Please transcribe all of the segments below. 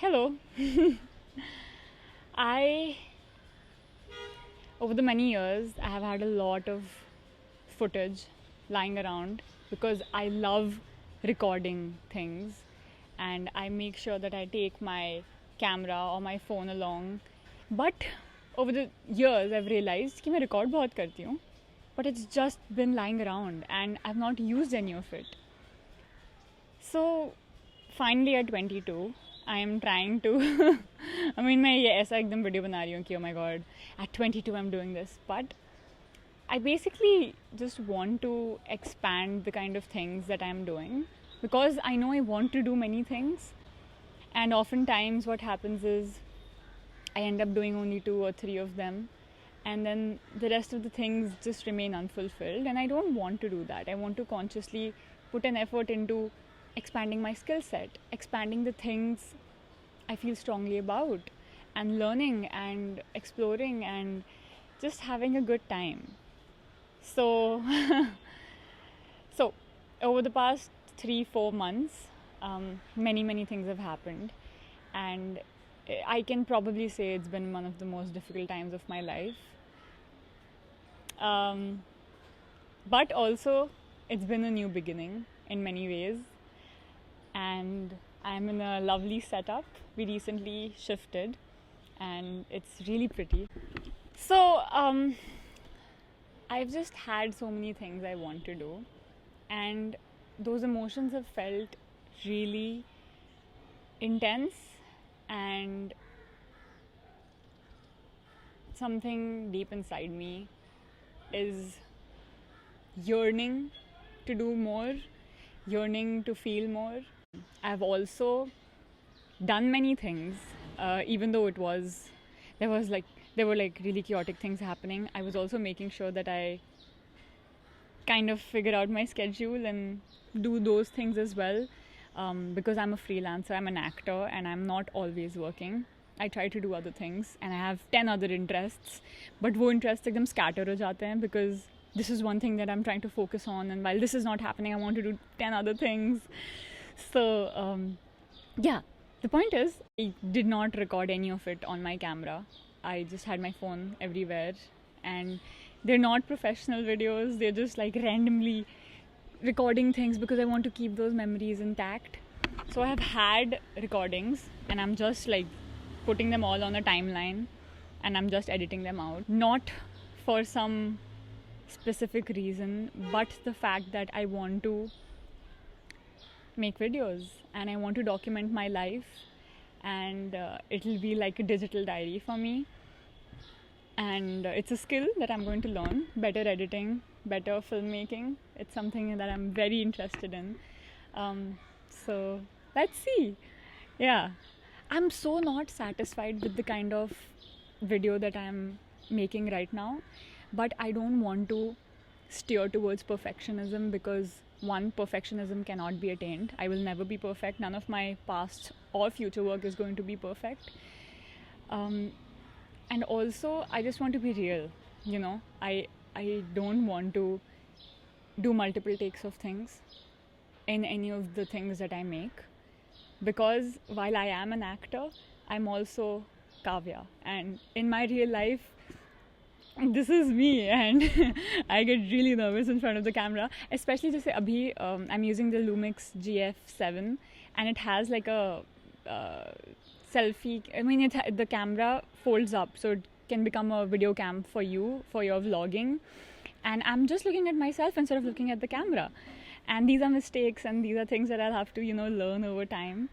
Hello. I, over the many years, I have had a lot of footage lying around because I love recording things and I make sure that I take my camera or my phone along. But over the years, I've realized कि मैं record बहुत करती हूँ, but it's just been lying around and I've not used any of it. So finally at 22, I am trying to I mean मैं ये ऐसा एकदम video बना रही हूँ कि oh my god at 22 I'm doing this, but I basically just want to expand the kind of things that I'm doing because I know I want to do many things, and oftentimes what happens is I end up doing only 2 or 3 of them, and then the rest of the things just remain unfulfilled, and I don't want to do that. I want to consciously put an effort into expanding my skill set, expanding the things I feel strongly about, and learning and exploring and just having a good time. So, so over the past 3-4 months, many things have happened, and I can probably say it's been one of the most difficult times of my life. But also, it's been a new beginning in many ways, and I'm in a lovely setup. We recently shifted, and it's really pretty. So, I've just had so many things I want to do, and those emotions have felt really intense, and something deep inside me is yearning to do more, yearning to feel more. I've also done many things, even though there were really chaotic things happening. I was also making sure that I kind of figure out my schedule and do those things as well, because I'm a freelancer, I'm an actor, and I'm not always working. I try to do other things, and I have 10 other interests, but वो interests एकदम scatter हो जाते हैं because this is one thing that I'm trying to focus on, and while this is not happening, I want to do 10 other things. So yeah, the point is I did not record any of it on my camera. I just had my phone everywhere, and they're not professional videos, they're just like randomly recording things because I want to keep those memories intact. So I have had recordings, and I'm just like putting them all on a timeline, and I'm just editing them out, not for some specific reason, but the fact that I want to make videos and I want to document my life, and it'll be like a digital diary for me, and it's a skill that I'm going to learn. Better editing, better filmmaking, it's something that I'm very interested in. So let's see. Yeah, I'm so not satisfied with the kind of video that I'm making right now, but I don't want to steer towards perfectionism because one, perfectionism cannot be attained. I will never be perfect. None of my past or future work is going to be perfect. And also, I just want to be real. You know, I don't want to do multiple takes of things in any of the things that I make, because while I am an actor, I'm also Kavya, and in my real life, this is me, and I get really nervous in front of the camera, especially just abhi I'm using the Lumix GF7, and it has like a selfie. I mean, the camera folds up, so it can become a video cam for you for your vlogging, and I'm just looking at myself instead of looking at the camera, and these are mistakes, and these are things that I'll have to learn over time.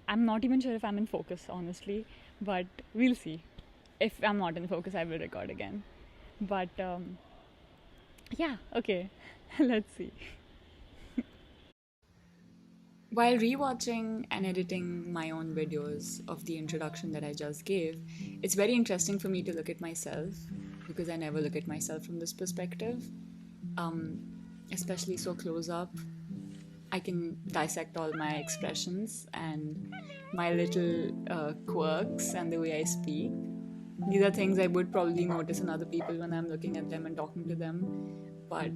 I'm not even sure if I'm in focus, honestly, but we'll see. If I'm not in focus, I will record again. But yeah, okay, let's see. While rewatching and editing my own videos of the introduction that I just gave, it's very interesting for me to look at myself, because I never look at myself from this perspective, especially so close up. I can dissect all my expressions and my little quirks and the way I speak. These are things I would probably notice in other people when I'm looking at them and talking to them, but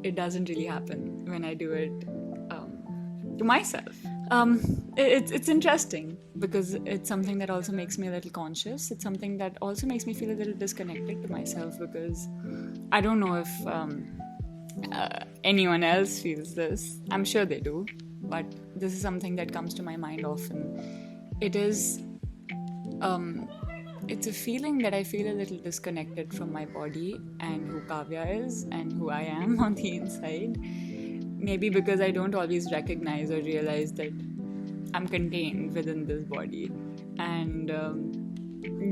it doesn't really happen when I do it to myself. It's interesting because it's something that also makes me a little conscious. It's something that also makes me feel a little disconnected to myself because I don't know if anyone else feels this. I'm sure they do, but this is something that comes to my mind often. It is, it's a feeling that I feel a little disconnected from my body and who Kavya is and who I am on the inside. Maybe because I don't always recognize or realize that I'm contained within this body. And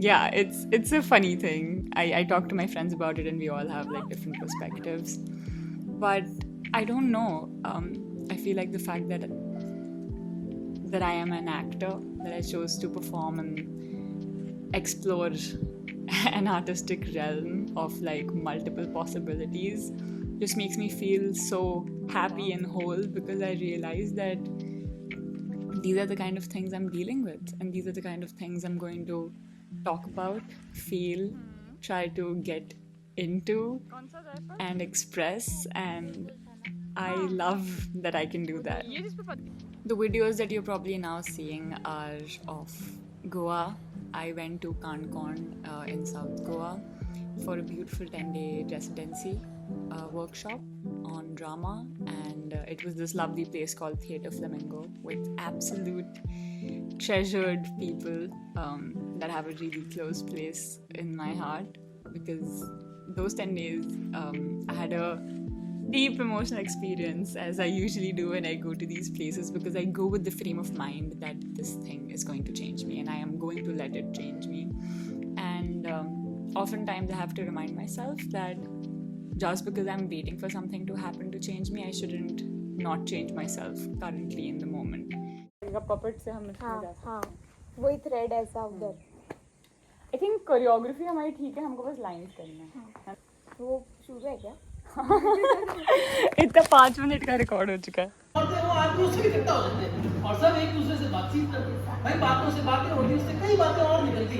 yeah, it's a funny thing. I talk to my friends about it and we all have like different perspectives. But I don't know. I feel like the fact that I am an actor, that I chose to perform and explore an artistic realm of like multiple possibilities just makes me feel so happy and whole because I realize that these are the kind of things I'm dealing with and these are the kind of things I'm going to talk about, feel, try to get into and express, and I love that I can do that. The videos that you're probably now seeing are of Goa. I went to Kankan in South Goa for a beautiful 10-day residency workshop on drama, and it was this lovely place called Theatre Flamingo with absolute treasured people that have a really close place in my heart because those 10 days I had a deep emotional experience, as I usually do when I go to these places, because I go with the frame of mind that this thing is going to change me and I am going to let it change me. And oftentimes I have to remind myself that just because I'm waiting for something to happen to change me, I shouldn't not change myself currently in the moment. वही thread ऐसा उधर. I think choreography हमारी ठीक है, हमको बस lines करना है. वो शुरू है क्या? इतना 5 मिनट का रिकॉर्ड हो चुका है. और वो आदमी उससे भी कितना हो जाते हैं और सब एक दूसरे से बातचीत करते भाई, बातों से बातें होती, उससे कई बातें और निकलती.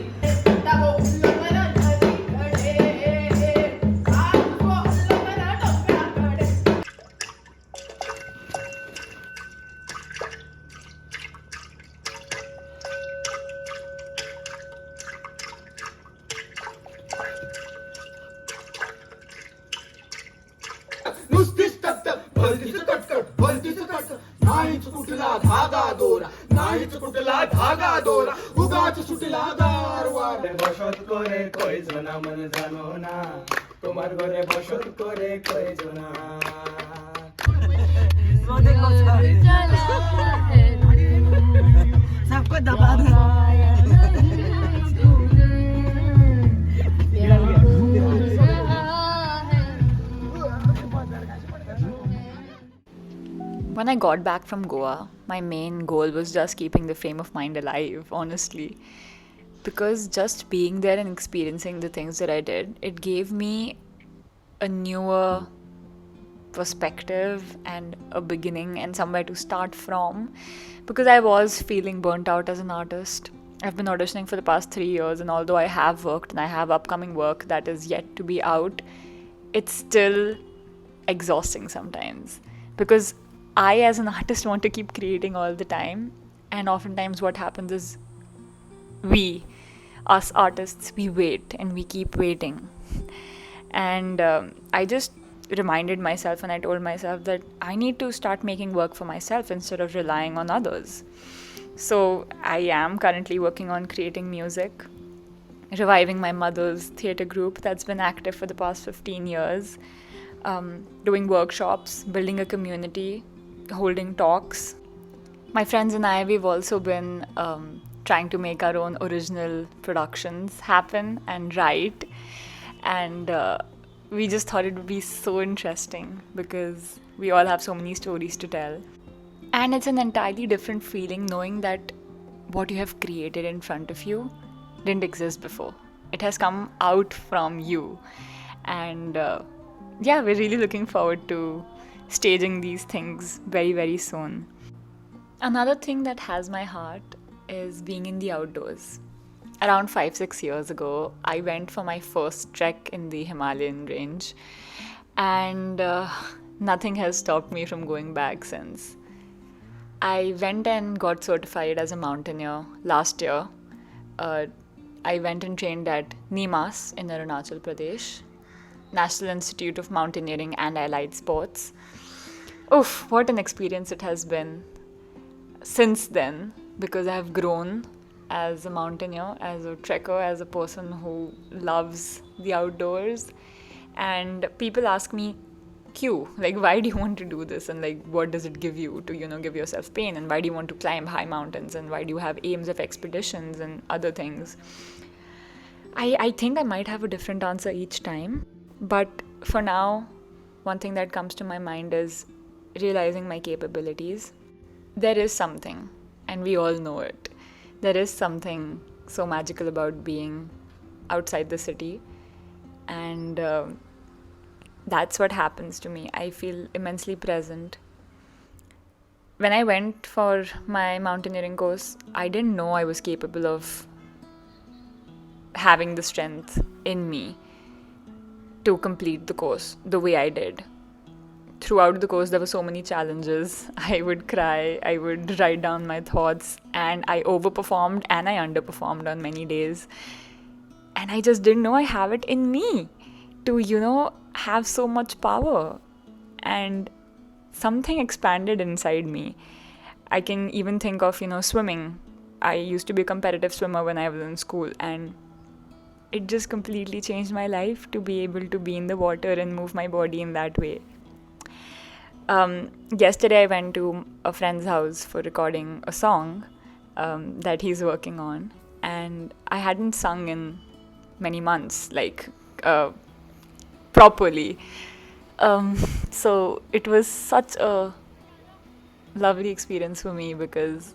नाहीच कुठला धागा दोरा, नाहीच कुठला धागा दोरा, उगाच सुटला दारवार. বসত করে কয়জনা মন জানো না, তোমার ঘরে বসত করে কয়জনা. सबको दबा दो. When I got back from Goa, my main goal was just keeping the frame of mind alive, honestly. Because just being there and experiencing the things that I did, it gave me a newer perspective and a beginning and somewhere to start from. Because I was feeling burnt out as an artist. I've been auditioning for the past 3 years, and although I have worked and I have upcoming work that is yet to be out, it's still exhausting sometimes. Because I, as an artist, want to keep creating all the time, and oftentimes what happens is us artists, we wait and we keep waiting. And I just reminded myself and I told myself that I need to start making work for myself instead of relying on others. So I am currently working on creating music, reviving my mother's theatre group that's been active for the past 15 years, doing workshops, building a community, holding talks. My friends and I, we've also been trying to make our own original productions happen and write. And we just thought it would be so interesting because we all have so many stories to tell. And it's an entirely different feeling knowing that what you have created in front of you didn't exist before. It has come out from you. And yeah, we're really looking forward to staging these things very, very soon. Another thing that has my heart is being in the outdoors. Around 5-6 years ago, I went for my first trek in the Himalayan range, and nothing has stopped me from going back since. I went and got certified as a mountaineer last year. I went and trained at NIMAS in Arunachal Pradesh, National Institute of Mountaineering and Allied Sports. Oof, what an experience it has been since then, because I have grown as a mountaineer, as a trekker, as a person who loves the outdoors. And people ask me, Q, like, why do you want to do this? And like, what does it give you to, give yourself pain? And why do you want to climb high mountains? And why do you have aims of expeditions and other things? I think I might have a different answer each time. But for now, one thing that comes to my mind is realizing my capabilities. There is something, and we all know it. There is something so magical about being outside the city. And that's what happens to me. I feel immensely present. When I went for my mountaineering course, I didn't know I was capable of having the strength in me to complete the course the way I did. Throughout the course, there were so many challenges. I would cry, I would write down my thoughts, and I overperformed and I underperformed on many days. And I just didn't know I have it in me to, have so much power. And something expanded inside me. I can even think of, swimming. I used to be a competitive swimmer when I was in school, and it just completely changed my life to be able to be in the water and move my body in that way. Yesterday I went to a friend's house for recording a song that he's working on, and I hadn't sung in many months, properly. So it was such a lovely experience for me because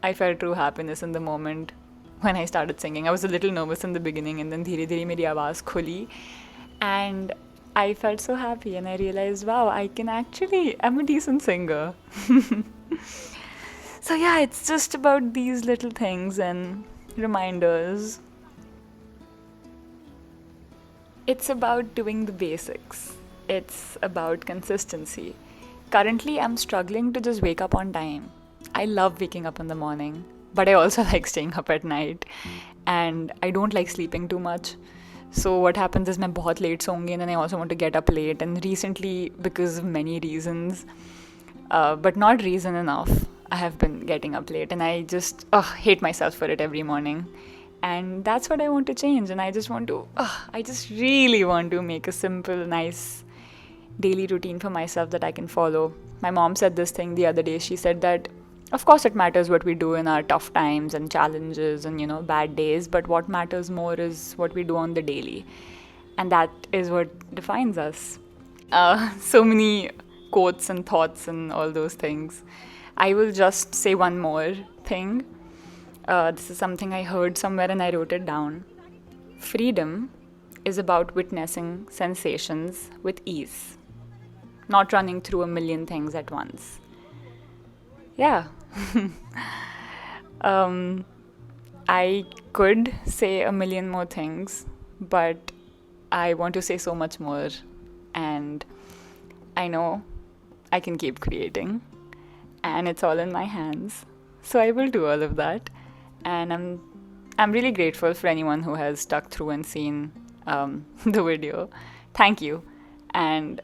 I felt true happiness in the moment when I started singing. I was a little nervous in the beginning, and then धीरे धीरे मेरी आवाज़ खुली, and I felt so happy, and I realized, wow, I'm a decent singer. So yeah, it's just about these little things and reminders. It's about doing the basics. It's about consistency. Currently, I'm struggling to just wake up on time. I love waking up in the morning, but I also like staying up at night, and I don't like sleeping too much. So what happens is मैं बहुत late सोऊंगी, and then I also want to get up late. And recently, because of many reasons, but not reason enough, I have been getting up late, and I just hate myself for it every morning. And that's what I want to change. And I just really want to make a simple, nice daily routine for myself that I can follow. My mom said this thing the other day. She said that, of course, it matters what we do in our tough times and challenges and, bad days, but what matters more is what we do on the daily. And that is what defines us. So many quotes and thoughts and all those things. I will just say one more thing. This is something I heard somewhere and I wrote it down. Freedom is about witnessing sensations with ease, not running through a million things at once. Yeah. I could say a million more things, but I want to say so much more, and I know I can keep creating, and it's all in my hands, so I will do all of that. And I'm really grateful for anyone who has stuck through and seen the video. Thank you. And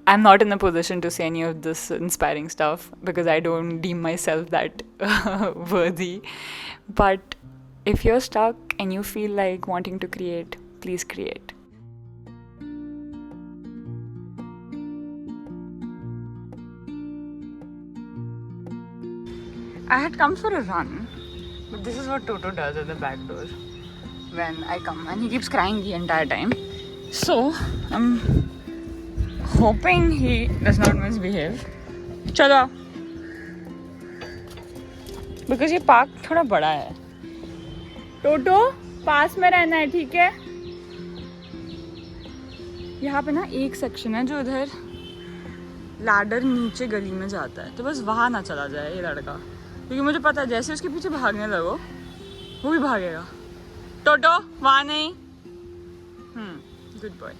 I'm not in a position to say any of this inspiring stuff because I don't deem myself that worthy. But if you're stuck and you feel like wanting to create, please create. I had come for a run, but this is what Toto does at the back door when I come, and he keeps crying the entire time. So I'm hoping he does not misbehave. चलो, because ये park थोड़ा बड़ा है. टोटो पास में रहना है, ठीक है? यहाँ पे ना एक सेक्शन है जो उधर लैडर नीचे गली में जाता है, तो बस वहाँ ना चला जाए ये लड़का, क्योंकि मुझे पता है जैसे उसके पीछे भागने लगो वो भी भागेगा. टोटो वहाँ नहीं. Good boy.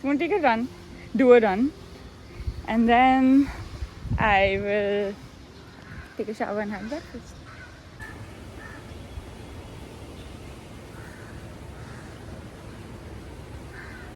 I'm going to take a run, do a run, and then I will take a shower and have breakfast.